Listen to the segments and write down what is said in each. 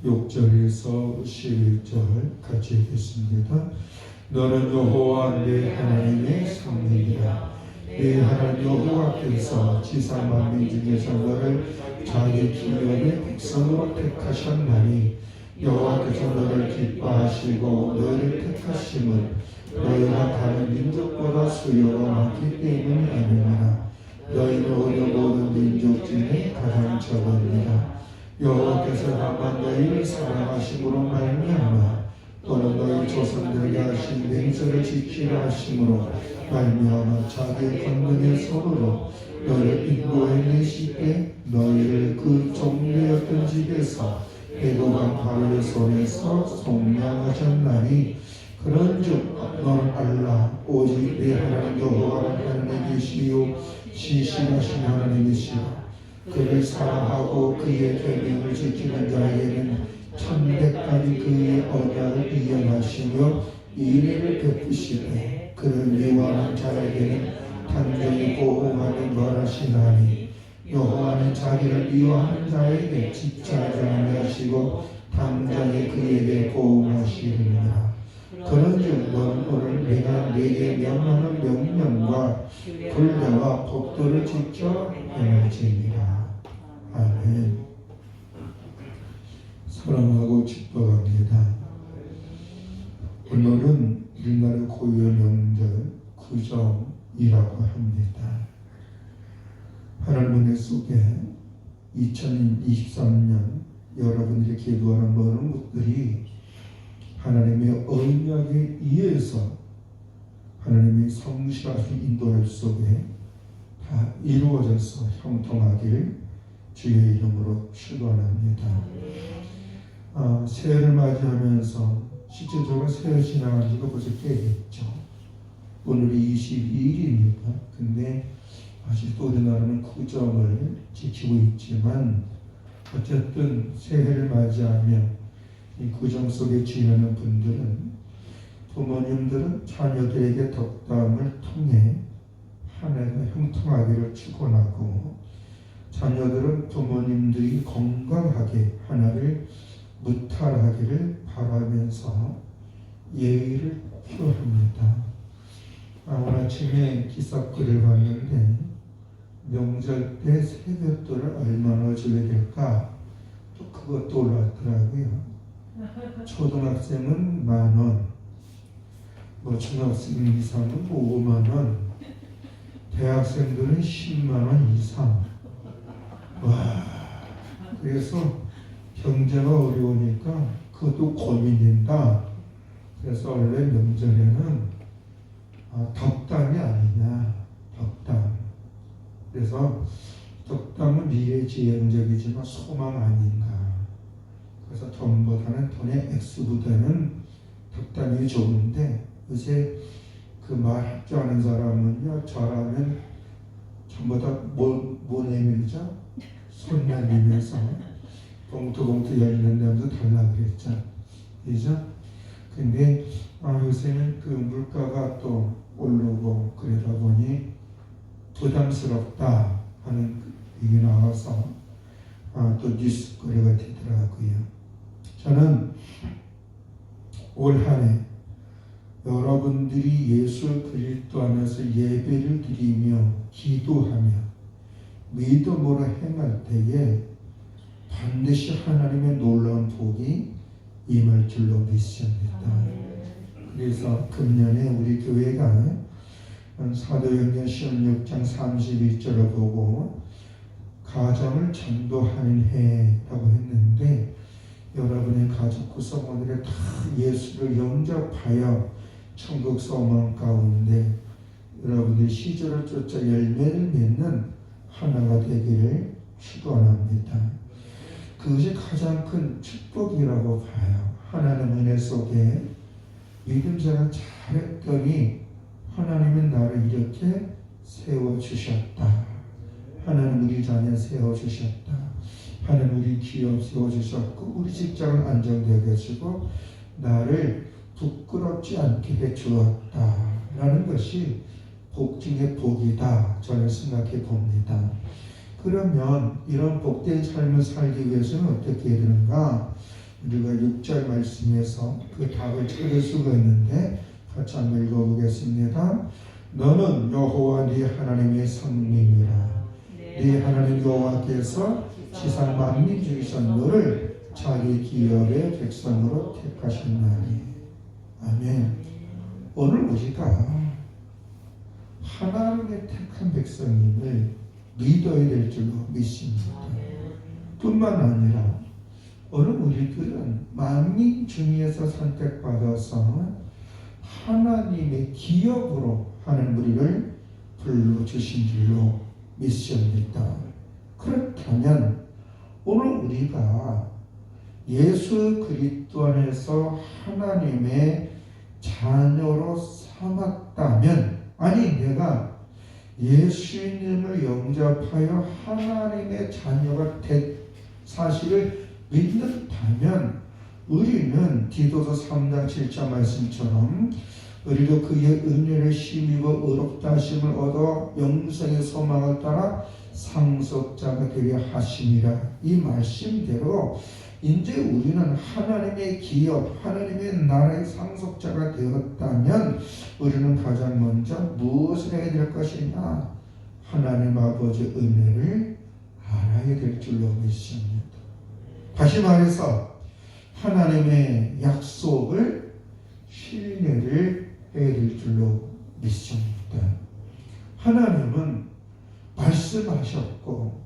6절에서 11절 같이 읽겠습니다. 너는 여호와 내 하나님의 성민이라. 내 하나님 여호와께서 지상 만민 중에서 너를 자기 기업의 백성으로 택하셨나니 여호와께서 너를 기뻐하시고 너를 택하심은 너희가 다른 민족보다 수요가 많기 때문이 아니라 너희는 오히려 모든 민족 중에 가장 적으니라. 여호와께서 다만 너희를 사랑하심으로 말미암아 또는 너희 조상들에게 하신 맹세를 지키려 하심으로 말미암아 자기의 권능의 손으로 너희를 인도해 내시되 너희를 그 종류였던 집에서 애고간 바로의 손에서 속량하셨나니 그런즉 너는 알라. 오직 내 하나님 여호와가 하나님의 계시요 신실하신 하나님이시라. 그를 사랑하고 그의 계명을 지키는 자에게는 천대까지 그의 언약을 이행하시며 인애를 베푸시되 그를 미워하는 자에게는 단정히 보호하는 벌하시나니 여호와는 자기를 미워하는 자에게 집착하지 아니하시고 당장에 그에게 보호하시느니라. 그런즉 너는 오늘 내가 네게 명하는 명령과 불례와 법도를 지켜 행할지니라. 아멘. 사랑하고 기뻐합니다. 오늘은 우리나라 고유의 명절 구정이라고 합니다. 하나님 은혜 속에 2023년 여러분들이 기도하는 모든 것들이 하나님의 언약에 의해서 하나님의 성실하신 인도할 속에 다 이루어져서 형통하길 주의 이름으로 축원합니다. 새해를 맞이하면서 실제적으로 새해 지나간 지가 벌써 꽤 됐죠. 오늘이 22일입니다. 근데 아직도 우리나라는 구정을 지키고 있지만 어쨌든 새해를 맞이하며 이 구정 속에 지내는 분들은 부모님들은 자녀들에게 덕담을 통해 한 해가 형통하기를 축원하고 자녀들은 부모님들이 건강하게 한 해를 무탈하기를 바라면서 예의를 표합니다. 오늘 아침에 기사글을 봤는데 명절 때 세뱃돈을 얼마나 줘야 될까? 또 그것도 올라왔더라고요. 초등학생은 10,000원, 중학생 이상은 50,000원, 대학생들은 100,000원 이상. 와, 그래서 경제가 어려우니까 그것도 고민된다. 그래서 원래 명절에는 덕담이 아니냐, 덕담. 그래서 덕담은 미래지향적이지만 소망 아닌가. 그래서 돈보다는 돈의 액수보다는 덕담이 좋은데 요새 그 말 줄 아는 사람은요 저라면 전부 다 뭐 내밀죠? 손 내밀면서 봉투 열린다면서 달라 그랬죠. 그죠? 근데 요새는 그 물가가 또 오르고 그러다 보니 부담스럽다 하는 얘기 나와서 또 뉴스 거래가 되더라고요. 저는 올 한 해 여러분들이 예수 그리스도 안에서 예배를 드리며 기도하며 믿음으로 행할 때에 반드시 하나님의 놀라운 복이 임할 줄로 믿습니다. 그래서 금년에 우리 교회가 사도행전 16장 31절을 보고 가정을 전도하는 해라고 했는데 여러분의 가족 구성원들이 다 예수를 영접하여 천국 소망 가운데 여러분들의 시절을 쫓아 열매를 맺는 하나가 되기를 축원합니다. 그것이 가장 큰 축복이라고 봐요. 하나님 은혜 속에 믿음 생활 잘했더니 하나님은 나를 이렇게 세워주셨다. 하나님 우리 자녀 세워주셨다. 하나님 우리 기업 세워주셨고 우리 직장을 안정되게 해주고 나를 부끄럽지 않게 해주었다 라는 것이 복 중의 복이다 저는 생각해 봅니다. 그러면 이런 복된 삶을 살기 위해서는 어떻게 해야 되는가? 우리가 6절 말씀에서 그 답을 찾을 수가 있는데 같이 한번 읽어보겠습니다. 너는 여호와 네 하나님의 성령이라. 네 하나님 여호와께서 지상 만민 중에서 너를 자기 기업의 백성으로 택하셨나니. 아멘. 오늘 우리가 하나님의 택한 백성임을 믿어야 될 줄로 믿습니다. 뿐만 아니라 오늘 우리들은 만민 중에서 선택받아서 하나님의 기업으로 하는 우리를 불러주신 줄로 믿습니다. 그렇다면 오늘 우리가 예수 그리스도 안에서 하나님의 자녀로 삼았다면, 아니 내가 예수님을 영접하여 하나님의 자녀가 된 사실을 믿는다면 우리는 디도서 3장 7절 말씀처럼 우리도 그의 은혜를 힘입어 의롭다 하심을 얻어 영생의 소망을 따라 상속자가 되려 하심이라. 이 말씀대로 이제 우리는 하나님의 기업, 하나님의 나라의 상속자가 되었다면 우리는 가장 먼저 무엇을 해야 될 것이냐? 하나님 아버지의 은혜를 알아야 될 줄로 믿습니다. 다시 말해서 하나님의 약속을 신뢰를 해야 될 줄로 믿습니다. 하나님은 말씀하셨고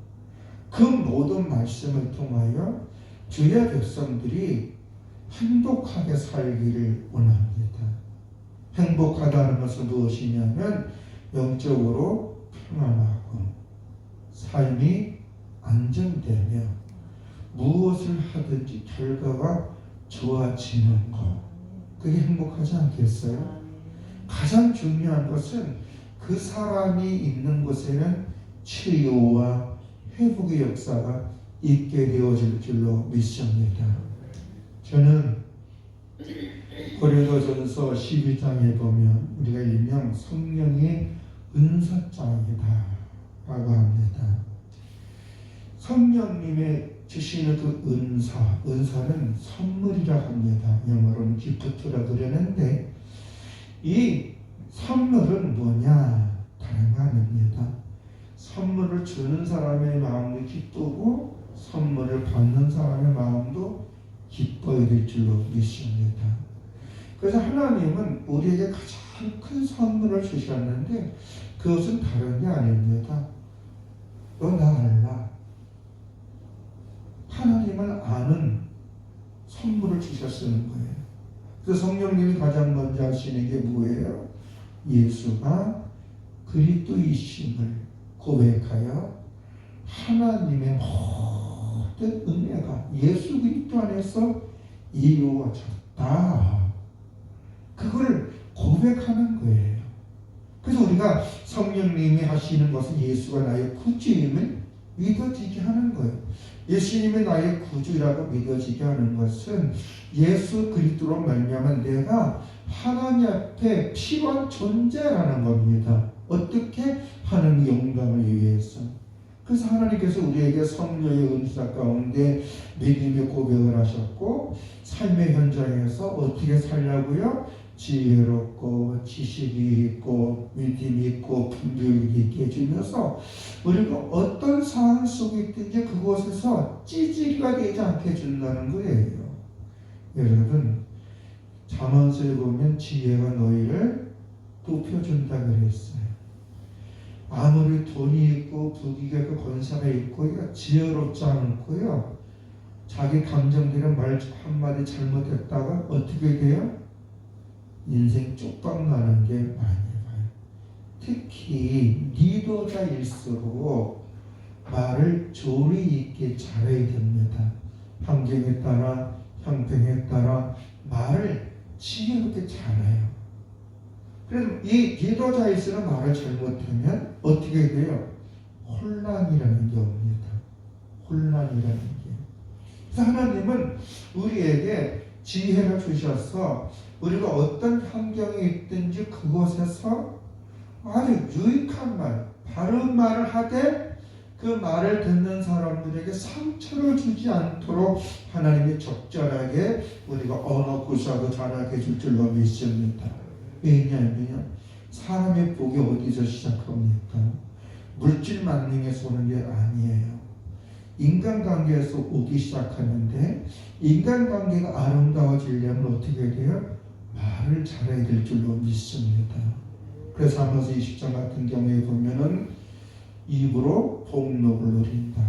그 모든 말씀을 통하여 주의 백성들이 행복하게 살기를 원합니다. 행복하다는 것은 무엇이냐면 영적으로 평안하고 삶이 안정되며 무엇을 하든지 결과가 좋아지는 것, 그게 행복하지 않겠어요? 가장 중요한 것은 그 사람이 있는 곳에는 치유와 회복의 역사가 있게 되어질 줄로 믿습니다. 저는 고린도전서 12장에 보면 우리가 일명 성령의 은사장이다 라고 합니다. 성령님의 주시는 그 은사는 선물이라 합니다. 영어로는 기프트라 그러는데 이 선물은 뭐냐? 다른 거 아닙니다. 선물을 주는 사람의 마음도 기쁘고 선물을 받는 사람의 마음도 기뻐야 될 줄로 믿습니다. 그래서 하나님은 우리에게 가장 큰 선물을 주셨는데 그것은 다른 게 아닙니다. 너 나 알라. 하나님을 아는 선물을 주셨다는 거예요. 그래서 성령님이 가장 먼저 하시는 게 뭐예요? 예수가 그리스도이심을 고백하여 하나님의 모든 은혜가 예수 그리스도 안에서 이루어졌다. 그걸 고백하는 거예요. 그래서 우리가 성령님이 하시는 것은 예수가 나의 구주임을 믿어지게 하는 거예요. 예수님이 나의 구주라고 믿어지게 하는 것은 예수 그리스도로 말미암아 내가 하나님 앞에 필요한 존재라는 겁니다. 어떻게? 하나님의 영광을 위해서. 그래서 하나님께서 우리에게 성령의 은사 가운데 믿음의 고백을 하셨고 삶의 현장에서 어떻게 살려고요? 지혜롭고 지식이 있고 믿음이 있고 분별이 있게 해주면서 우리가 어떤 상황 속에 있든지 그곳에서 찌질이가 되지 않게 해준다는 거예요. 여러분 잠언서에 보면 지혜가 너희를 높여준다 그랬어요. 아무리 돈이 있고 부귀가 있고 권세가 있고 지혜롭지 않고요. 자기 감정대로 말 한마디 잘못했다가 어떻게 돼요? 인생 쪽박 나는 게 많이 봐요. 특히 리더자일수록 말을 조리 있게 잘해야 됩니다. 환경에 따라 형편에 따라 말을 지혜롭게 잘해요. 그래서 이 리더자일수록 말을 잘못하면 어떻게 돼요? 혼란이라는 게 옵니다. 혼란이라는 게. 그래서 하나님은 우리에게 지혜를 주셔서 우리가 어떤 환경에 있든지 그곳에서 아주 유익한 말, 바른 말을 하되 그 말을 듣는 사람들에게 상처를 주지 않도록 하나님이 적절하게 우리가 언어 구사도 잘하게 해줄 줄로 믿습니다. 왜냐하면 사람의 복이 어디서 시작합니까? 물질 만능에서 오는 게 아니에요. 인간관계에서 오기 시작하는데, 인간관계가 아름다워지려면 어떻게 돼요? 말을 잘해야 될 줄로 믿습니다. 그래서 아모스 20장 같은 경우에 보면은 입으로 복록을 누린다.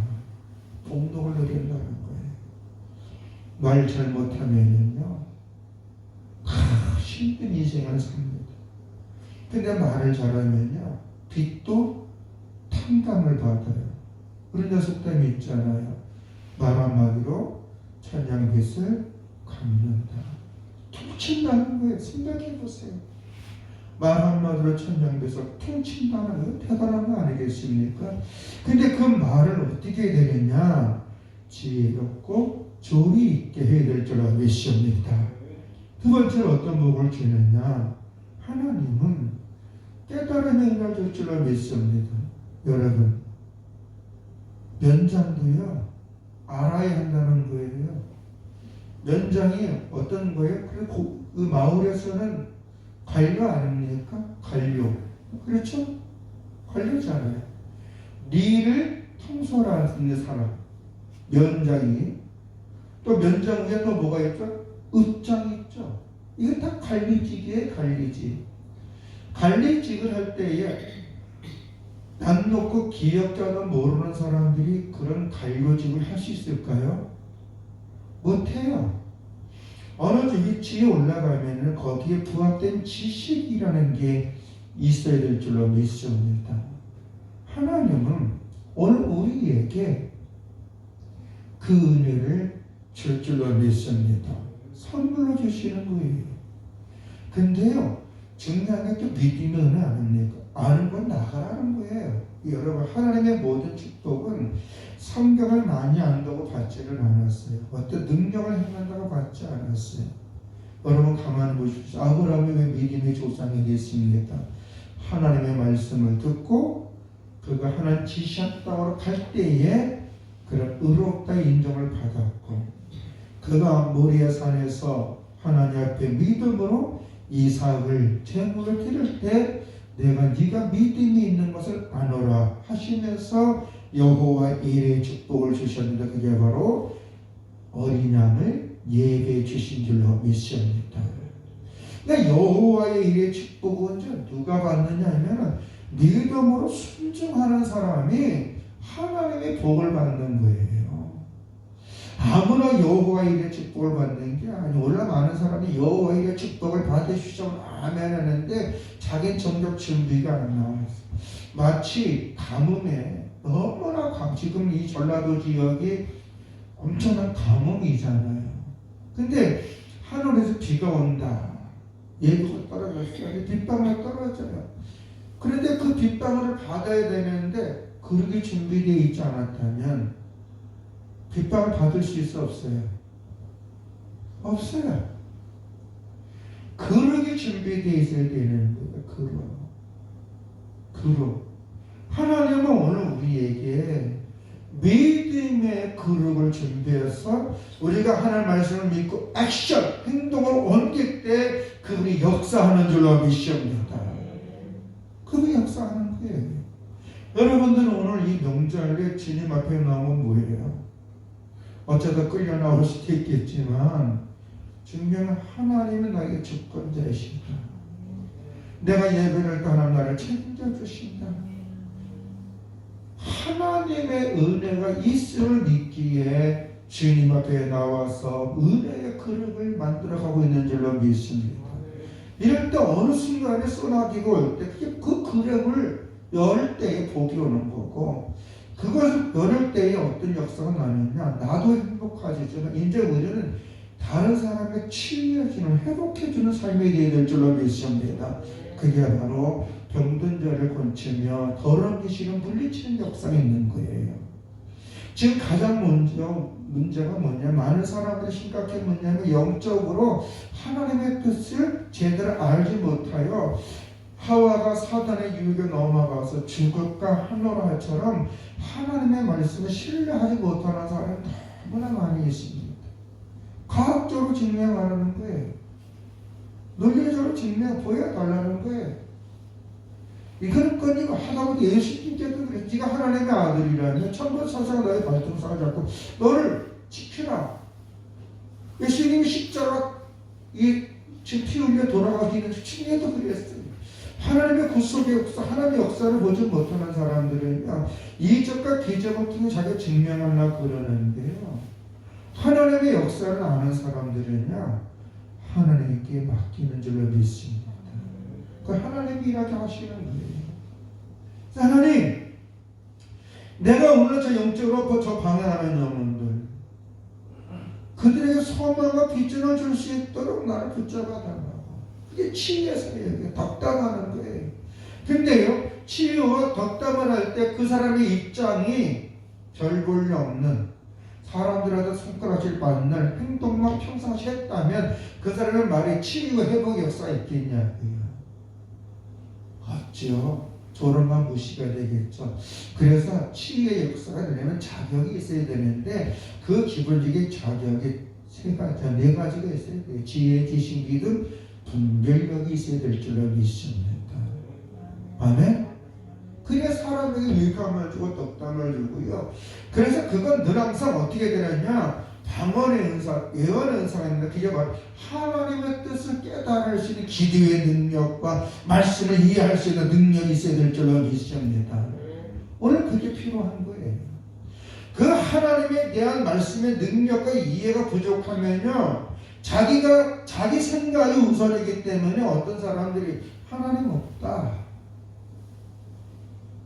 복록을 누린다는 거예요. 말 잘못하면요 힘든 인생을 삽니다. 근데 말을 잘하면요 빚도 탕감을 받아요. 그런 녀석들이 있잖아요. 말 한마디로 천냥빚을 갚는다. 퉁친다는 거예요. 생각해 보세요. 말 한마디로 천냥빚을 퉁친다는 거 대단한 거 아니겠습니까? 근데 그 말을 어떻게 해야 되느냐? 지혜롭고 조리 있게 해야 될 줄 믿습니다. 두 번째로 어떤 복을 주느냐? 하나님은 깨달음의 은혜를 줄 줄로 믿습니다. 여러분, 면장도요 알아야 한다는 거예요. 면장이 어떤 거예요? 그 마을에서는 관료 아닙니까? 관료. 그렇죠? 관료잖아요. 리를 통솔하는 사람. 면장이. 또 면장 위에 또 뭐가 있죠? 읍장이 있죠. 이거 다 관리직이에요. 관리직. 관리직을 할 때에 남 놓고 기억자도 모르는 사람들이 그런 관료직을 할 수 있을까요? 못해요. 어느 위치에 올라가면 거기에 부합된 지식이라는 게 있어야 될 줄로 믿습니다. 하나님은 오늘 우리에게 그 은혜를 줄 줄로 믿습니다. 선물로 주시는 거예요. 근데요, 중요한 게 또 믿음의 은혜 아닙니까? 아는 건 나가라는 거예요. 여러분, 하나님의 모든 축복은 성경을 많이 안다고 받지는 않았어요. 어떤 능력을 행한다고 받지 않았어요. 여러분 가만히 보십시오. 아브라함이 왜 믿음의 조상이 됐습니까? 하나님의 말씀을 듣고 그가 하나님 지시한 땅으로 갈 때에 그런 의롭다 인정을 받았고, 그가 모리아 산에서 하나님 앞에 믿음으로 이삭을 제물을 드릴 때 내가 네가 믿음이 있는 것을 아노라 하시면서 여호와 일의 축복을 주셨는데, 그게 바로 어린 양을 예배해 주신 줄로 믿습니다. 그러니까 여호와의 일의 축복은 누가 받느냐 하면 믿음으로 순종하는 사람이 하나님의 복을 받는 거예요. 아무나 여호와의 일의 축복을 받는 게 아니에요. 원래 많은 사람이 여호와의 일의 축복을 받으시자면 아멘 하는데 자기는 정작 준비가 안 나와요. 마치 가뭄에 너무나 지금 이 전라도 지역이 엄청난 가뭄이잖아요. 근데 하늘에서 비가 온다. 예보가 떨어졌어요. 빗방울이 떨어져요. 그런데 그 빗방울을 받아야 되는데 그렇게 준비되어 있지 않았다면 빗방울 받을 수 있어 없어요? 없어요. 그렇게 준비되어 있어야 되는 거예요. 그로. 하나님은 오늘 우리에게 믿음의 그룹을 준비해서 우리가 하나님 말씀을 믿고 액션, 행동을 옮길 때 그분이 역사하는 줄로 믿습니다. 그분이 역사하는 거예요. 여러분들은 오늘 이 명절에 주님 앞에 나오면 뭐예요? 어쩌다 끌려 나올 수도 있겠지만 중요한 하나님은 나에게 주권자이신다. 내가 예배를 떠나면 나를 책임져주신다. 하나님의 은혜가 있음을 믿기에 주님 앞에 나와서 은혜의 그릇을 만들어가고 있는 줄로 믿습니다. 이럴 때 어느 순간에 소나기가 올 때 그 그릇을 열 때에 복이 오는 거고, 그것을 열을 때에 어떤 역사가 나느냐, 나도 행복하지만 이제 우리는 다른 사람의 치유해주는, 회복해주는 삶이 되어야 될 줄로 믿습니다. 그게 바로 병든 자를 고치며 더러우시는 물리치는 역사가 있는 거예요. 지금 가장 문제가 뭐냐, 많은 사람들이 심각한 문제는 영적으로 하나님의 뜻을 제대로 알지 못하여 하와가 사단의 유혹에 넘어가서 죽을까 하노라 할처럼 하나님의 말씀을 신뢰하지 못하는 사람이 너무나 많이 있습니다. 과학적으로 증명하라는 거예요. 논리적으로 증명 보여달라는 거예요. 이거는 거니까 하다못해 예수님께도 그래. 네가 하나님의 아들이라면 천부천사가 너의 발등상을 잡고 너를 지키라. 예수님이 십자가 지금 피 흘려 돌아가기는 측면에도 그랬어요. 하나님의 구속의 역사, 하나님의 역사를 보지 못하는 사람들은요, 이적과 기적을 통해 자기가 증명하려고 그러는데요, 하나님의 역사를 아는 사람들은요, 하나님께 맡기는 줄로 믿습니다. 그 하나님이 일하게 하시는 거예요. 하나님, 내가 오늘 저 영적으로 저 방해하는 영혼들, 그들에게 소망과 비전을 줄 수 있도록 나를 붙잡아 달라고. 그게 치유의 사역이에요. 덕담하는 거예요. 근데요, 치유와 덕담을 할 때 그 사람의 입장이 별 볼일 없는, 사람들한테 손가락질 받는 행동만 평상시 했다면 그 사람의 말에 치유 회복 역사가 있겠냐고요. 없죠. 저런만 무시가 되겠죠. 그래서 치유의 역사가 되려면 자격이 있어야 되는데 그 기본적인 자격이 네 가지가 있어야 돼요. 지혜, 지식, 믿음, 분별력이 있어야 될 줄로 믿습니다. 아멘? 그래야 사람에게 유익함을 주고 덕담을 주고요. 그래서 그건 늘 항상 어떻게 되느냐, 방언의 은사, 예언의 은사가 있는데 그게 바로 하나님의 뜻을 깨달을 수 있는 기도의 능력과 말씀을 이해할 수 있는 능력이 있어야 될 줄로 믿습니다. 오늘 그게 필요한 거예요. 그 하나님에 대한 말씀의 능력과 이해가 부족하면요, 자기 생각이 우선이기 때문에 어떤 사람들이 하나님 없다,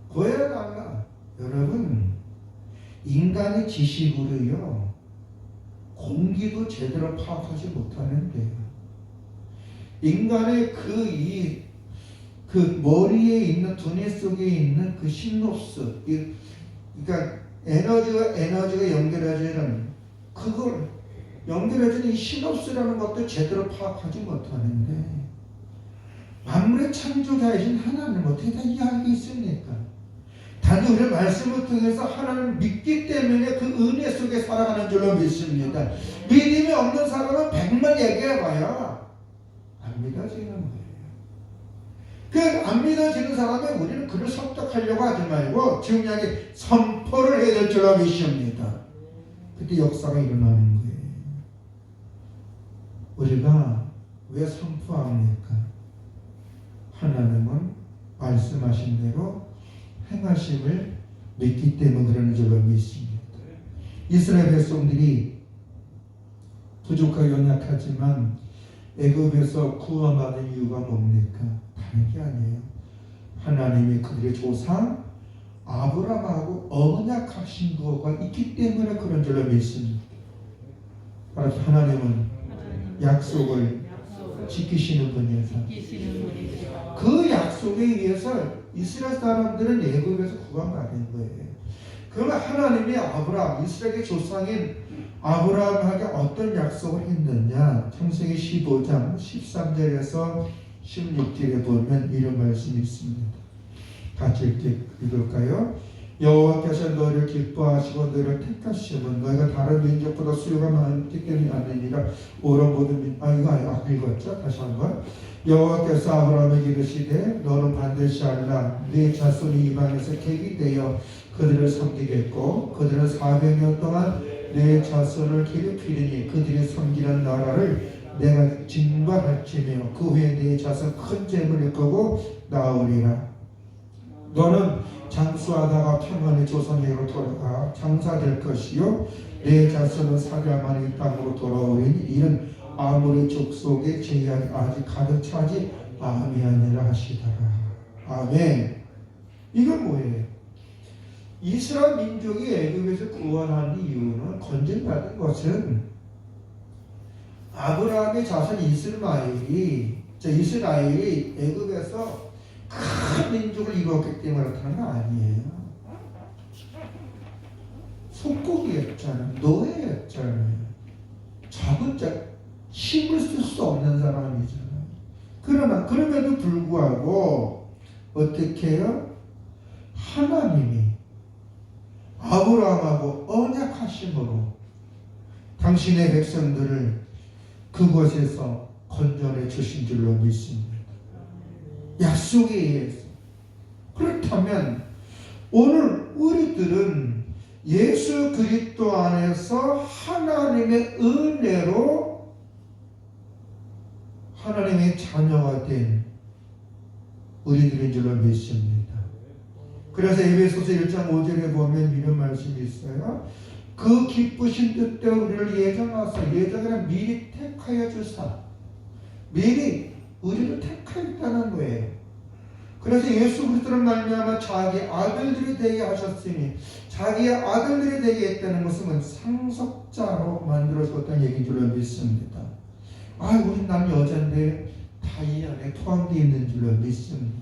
그거야 달라. 여러분, 인간의 지식으로요, 공기도 제대로 파악하지 못하는데요. 인간의 그 머리에 있는, 두뇌 속에 있는 그 신노스, 그러니까 에너지가 연결해지는, 그걸 연결해지는 이 시놉스라는 것도 제대로 파악하지 못하는데, 만물의 창조자이신 하나님을 어떻게 다 이해하겠습니까? 단지 우리의 말씀을 통해서 하나님을 믿기 때문에 그 은혜 속에 살아가는 줄로 믿습니다. 믿음이 없는 사람은 100만 얘기해봐야 안 믿어지는 거예요. 그 안 믿어지는 사람은 우리는 그를 설득하려고 하지 말고 중요하게 선포를 해야 될 줄로 믿습니다. 그때 역사가 일어나는 거예요. 우리가 왜 선포합니까? 하나님은 말씀하신 대로 행하심을 믿기 때문에 그러는 줄로 믿습니다. 이스라엘 백성들이 부족하고 연약하지만 애굽에서 구원받은 이유가 뭡니까? 다른 게 아니에요. 하나님이 그들의 조상 아브라함하고 언약하신 거가 있기 때문에 그런 줄로 믿습니다. 바로 하나님은 약속을 지키시는 분이어서 그 약속에 의해서 이스라엘 사람들은 애굽에서 구원받은 거예요. 그러면 하나님이 이스라엘의 조상인 아브라함에게 어떤 약속을 했느냐? 창세기 15장 13절에서 16절에 보면 이런 말씀이 있습니다. 같이 읽을까요? 여호와께서 너를 기뻐하시고 너를 택하시면 너희가 다른 민족보다 수요가 많기 때문이 아니니라. 오라 모든 이거 읽었죠? 다시 한번. 여호와께서 아브라함에게 이르시되 너는 반드시 알라. 네 자손이 이방에서 객이 되어 그들을 섬기겠고 그들은 400년 동안 내 자손을 괴롭히리니 그들이 섬기는 나라를 내가 징벌할지며 그 후에 내 자손 큰 재물을 거고 나오리라. 너는 장수하다가 평안의 조상에게로 돌아가 장사될 것이요 내 자손은 사흘만에 이 땅으로 돌아오리니 이는 아무리 족속의 제약이 아직 가득 차지 아니하니라 하시더라. 아멘. 이건 뭐예요? 이스라엘 민족이 애굽에서 구원한 이유는, 건진받은 것은 아브라함의 자손 이스라엘이 애굽에서 큰 민족을 이루었기 때문에 그렇다는 거 아니에요. 속국이었잖아요. 노예였잖아요. 적은 자, 힘을 쓸 수 없는 사람이잖아요. 그러나 그럼에도 불구하고 어떻게 해요? 하나님이 아브라함하고 언약하심으로 당신의 백성들을 그곳에서 건져내 주신 줄로 믿습니다. 약속에 의해서. 그렇다면 오늘 우리들은 예수 그리스도 안에서 하나님의 은혜로 하나님의 자녀가 된 우리들인 줄로 믿습니다. 그래서 에베소서 1장 5절에 보면 이런 말씀이 있어요. 그 기쁘신 뜻대로 우리를 예정이란 미리 택하여 주사. 미리 우리를 택하였다는 거예요. 그래서 예수 그리스도를 말미암아 자기 아들들이 되게 하셨으니, 자기의 아들들이 되게 했다는 것은 상속자로 만들어졌다는 얘기인 줄로 믿습니다. 우리 난 여자인데 다 이 안에 포함되어 있는 줄로 믿습니다.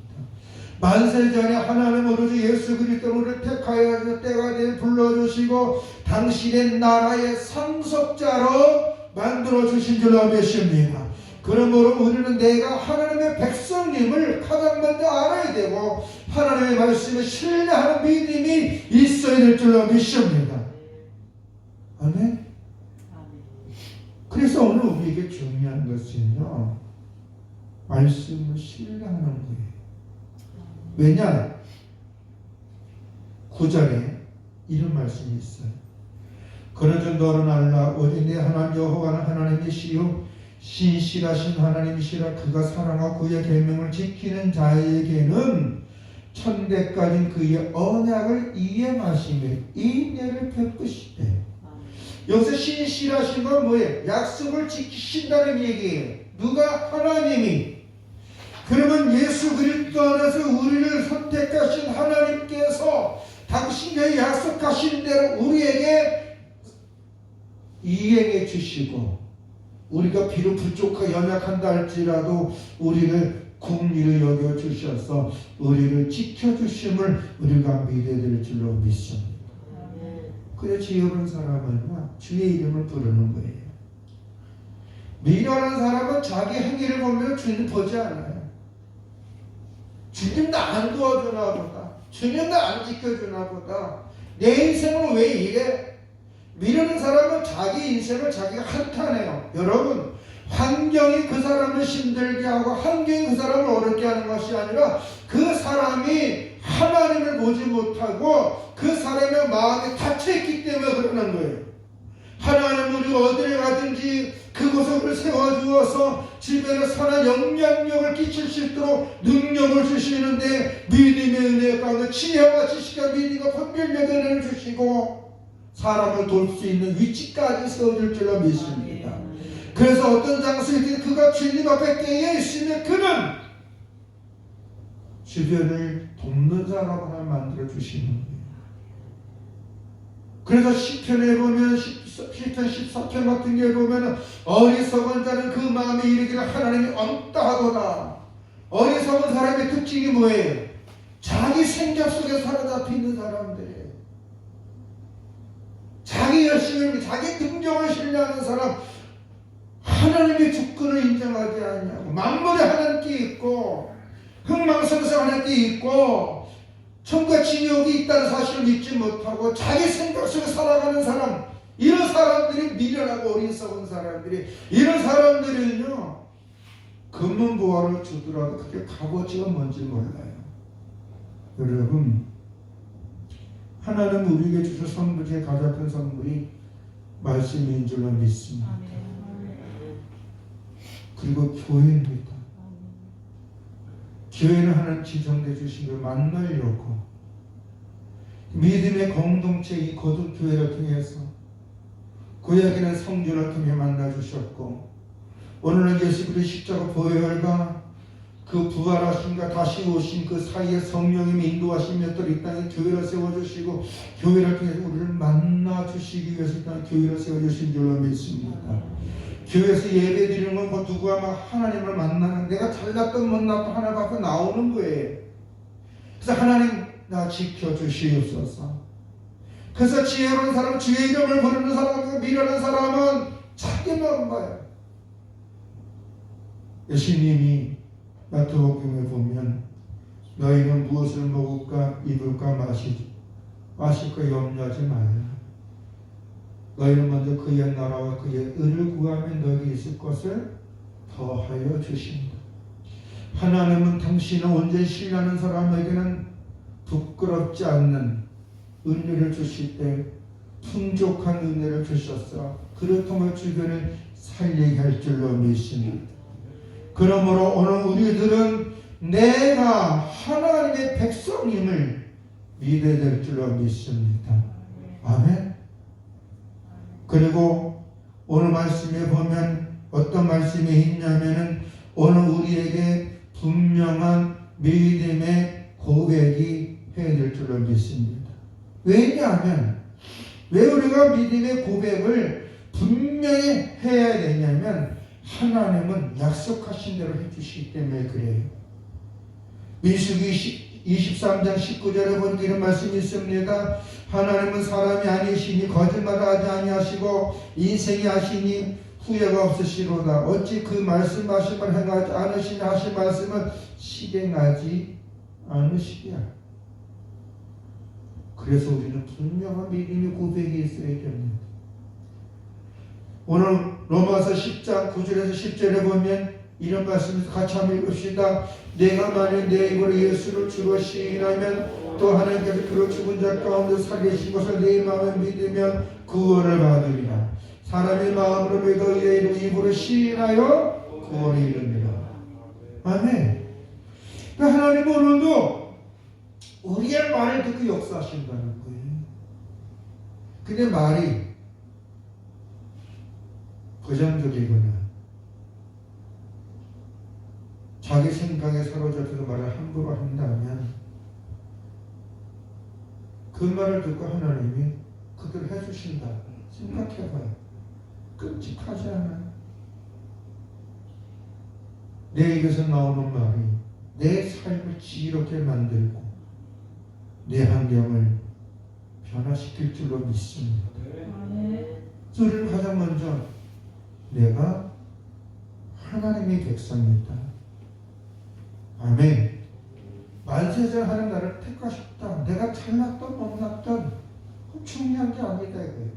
만세 전에 하나님 오로지 예수 그리스도를 택하여 때가 되어 불러주시고 당신의 나라의 상속자로 만들어주신 줄로 믿습니다. 그러므로 우리는 내가 하나님의 백성임을 가장 먼저 알아야 되고 하나님의 말씀에 신뢰하는 믿음이 있어야 될 줄로 믿습니다. 아멘. 그래서 오늘 우리에게 중요한 것은요, 말씀을 신뢰하는 거예요. 왜냐? 9절에 이런 말씀이 있어요. 그러므로 너는 알라 오직 내 하나님 여호와는 하나님이시요 신실하신 하나님이시라. 그가 사랑하고 그의 계명을 지키는 자에게는 천대까지 그의 언약을 이행하시며 인애를 베푸시되. 여기서 신실하신 건 뭐예요? 약속을 지키신다는 얘기예요. 누가? 하나님이. 그러면 예수 그리스도 안에서 우리를 선택하신 하나님께서 당신의 약속하신 대로 우리에게 이행해 주시고, 우리가 비록 부족하고 연약한다 할지라도 우리를 긍휼히 여겨 주셔서 우리를 지켜주심을 우리가 믿어야 될 줄로 믿습니다. 그래서 지혜로운 사람은 주의 이름을 부르는 거예요. 미련한 사람은 자기 행위를 보면 주님 보지 않아요. 주님 나 안 도와주나 보다. 주님 나 안 지켜주나 보다. 내 인생은 왜 이래? 미루는 사람은 자기 인생을 자기가 한탄해요. 여러분, 환경이 그 사람을 힘들게 하고 환경이 그 사람을 어렵게 하는 것이 아니라 그 사람이 하나님을 보지 못하고 그 사람의 마음이 닫혀있기 때문에 그러는 거예요. 하나님 우리 어디에 가든지 그곳을 우리를 세워주어서 집에는 선한 영향력을 끼칠 수 있도록 능력을 주시는데, 믿음의 은혜 가운데 지혜와 지식과 믿음과 분별력의 은혜를 주시고 사람을 돌 수 있는 위치까지 세워줄 줄로 믿습니다. 그래서 어떤 장소에 그가 주님 앞에 깨어 있으면 그는 주변을 돕는 사람을 하나 만들어 주시는 거예요. 그래서 시편에 보면 시편 14편 같은 게 보면 어리석은 자는 그 마음에 이르기를 하나님이 없다 하도다. 어리석은 사람의 특징이 뭐예요? 자기 생각 속에 사로잡혀 있는 사람들이에요. 자기 열심히, 자기 능력을 신뢰하는 사람, 하나님의 주권을 인정하지 않냐고. 만물에 하나님께 있고 흥망성쇠 하나님께 있고 천과 지옥이 있다는 사실을 믿지 못하고 자기 생각 속에 살아가는 사람, 이런 사람들이 미련하고 어리석은 사람들이, 이런 사람들은요 금문보화를 주더라도 그게 값어치가 뭔지 몰라요. 여러분, 하나님 우리에게 주신 선물 중에 가장 큰 선물이 말씀인 줄로 믿습니다. 그리고 교회입니다. 교회는 하나님 지정돼 주신 걸 만나려고 믿음의 공동체 이 거듭교회를 통해서 구약에는 성전을 통해 만나 주셨고, 오늘은 예수 그리스도의 십자가 보혈과 그 부활하심과 다시 오신 그 사이에 성령님이 인도하시며 또 이 땅에 교회를 세워주시고 교회를 통해서 우리를 만나주시기 위해서 이 땅에 교회를 세워주신 줄로 믿습니다. 교회에서 예배 드리는 건 누구와 막 하나님을 만나는, 내가 잘났던 못났던 하나님 앞에 나오는 거예요. 그래서 하나님 나 지켜주시옵소서. 그래서 지혜로운 사람, 주의 이름을 부르는 사람, 미련한 사람은 자기만 봐요. 예수님이 마태복음에 보면 너희는 무엇을 먹을까 입을까 마실까 염려하지 말라. 너희는 먼저 그의 나라와 그의 의를 구하면 너희에게 있을 것을 더하여 주신다. 하나님은 당신은 온전히 신뢰하는 사람에게는 부끄럽지 않는 은혜를 주실 때 풍족한 은혜를 주셨어. 그를 통해 주변을 살리게 할 줄로 믿습니다. 그러므로 오늘 우리들은 내가 하나님의 백성임을 믿어야 될 줄로 믿습니다. 아멘. 그리고 오늘 말씀에 보면 어떤 말씀이 있냐면은 오늘 우리에게 분명한 믿음의 고백이 해야 될 줄로 믿습니다. 왜냐하면 왜 우리가 믿음의 고백을 분명히 해야 되냐면 하나님은 약속하신 대로 해주시기 때문에 그래요. 민수기 23장 19절에 보니까 이런 말씀이 있습니다. 하나님은 사람이 아니시니 거짓말하지 아니하시고 인생이 하시니 후회가 없으시로다. 어찌 그 말씀하신 걸 행하지 않으시냐 하신 말씀은 실행하지 않으시랴. 그래서 우리는 분명한 믿음의 고백이 있어야 됩니다. 오늘 로마서 10장 9절에서 10절에 보면 이런 말씀을 같이 한번 읽읍시다. 내가 만일 내 입으로 예수를 주로 시인하면 또 하나님께서 그를 죽은 자 가운데 살리신 것을 내 마음에 믿으면 구원을 받으리라. 사람의 마음으로 믿어 의 입으로 시인하여 구원을 이루리라. 아멘. 하나님은 오늘도 우리의 말을 듣고 역사하신다는 거예요. 근데 말이 부정적이거나 자기 생각에 사로잡혀서 말을 함부로 한다면 그 말을 듣고 하나님이 그대로 해주신다 생각해봐요. 끔찍하지 않아요? 내 입에서 나오는 말이 내 삶을 지혜롭게 만들고 내 환경을 변화시킬 줄로 믿습니다. 저를 가장 먼저 내가 하나님의 백성이다. 아멘. 만세전하는 나를 택하셨다. 내가 잘났던 못났던 중요한 게 아니다 이거예요.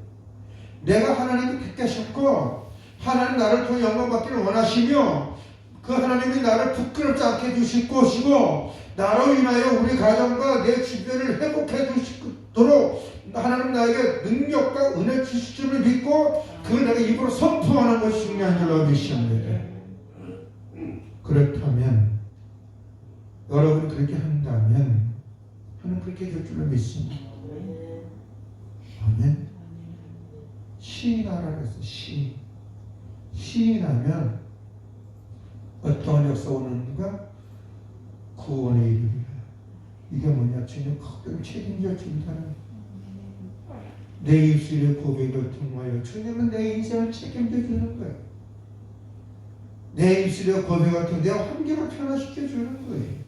내가 하나님이 택하셨고 하나님 나를 통해 영광받기를 원하시며 그 하나님이 나를 부끄럽지 않게 해주실 것이고 나로 인하여 우리 가정과 내 주변을 회복해 주시도록 하나님 나에게 능력과 은혜 주실 줄을 믿고 그걸 내가 입으로 선포하는 것이 중요한 줄로 믿습니다. 그렇다면 여러분이 그렇게 한다면 하나님 그렇게 해줄 줄로 믿습니다. 아멘. 시인하라 그랬어. 시인하면 어떤 역사 오는가? 구원의 이름이야. 이게 뭐냐? 주님 그걸 책임져 준다는 내 입술의 고백을 통하여 주님은 내 인생을 책임져 주는 거예요. 내 입술의 고백을 통해 내 환경을 변화시켜 주는 거예요.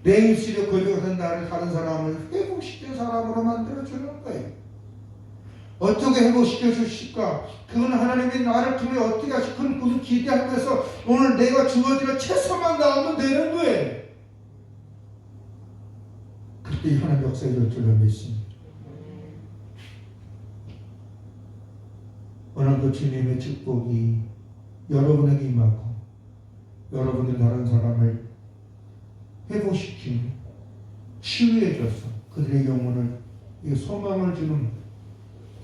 내 입술의 고백을 통해 나를 다른 사람을 회복시킨 사람으로 만들어 주는 거예요. 어떻게 회복시켜 주실까? 그건 하나님이 나를 통해 어떻게 하실까? 그건 기대하면서 오늘 내가 주어지는 최선만 나오면 되는 거예요. 그때 하나님 역사에 줄 줄로 믿습니다. 오늘도 주님의 축복이 여러분에게 임하고 여러분이 다른 사람을 회복시키고 치유해줘서 그들의 영혼을 소망을 주는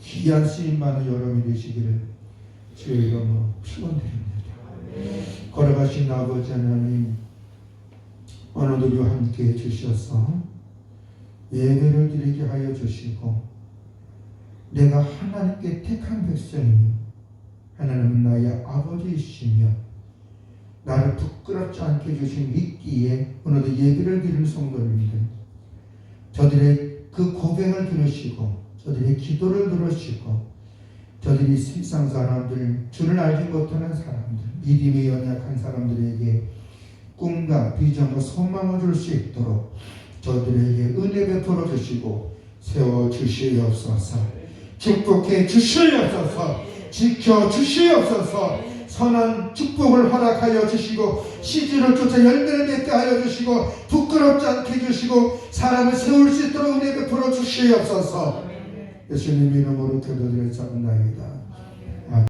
귀한 쓰임받는 여러분이 되시기를 주의 이름으로 축원드립니다. 걸어가신 아버지 하나님 오늘도 우리와 함께 해주셔서 예배를 드리게 하여 주시고 내가 하나님께 택한 백성이요 하나님은 나의 아버지이시며 나를 부끄럽지 않게 주신 믿기에 오늘도 예배를 드리는 성도님들 저들의 그 고백을 들으시고 저들의 기도를 들으시고 저들이 세상 사람들 주를 알지 못하는 사람들 믿음이 연약한 사람들에게 꿈과 비전과 소망을 줄 수 있도록 저들에게 은혜 베풀어 주시고 세워 주시옵소서. 축복해 주시옵소서. 지켜 주시옵소서. 선한 축복을 허락하여 주시고 시주를 쫓아 열매를 맺게 하여 주시고 부끄럽지 않게 해주시고 사람을 세울 수 있도록 은혜 베풀어 주시옵소서. 예수님 이름으로 기도드려 잡나이다.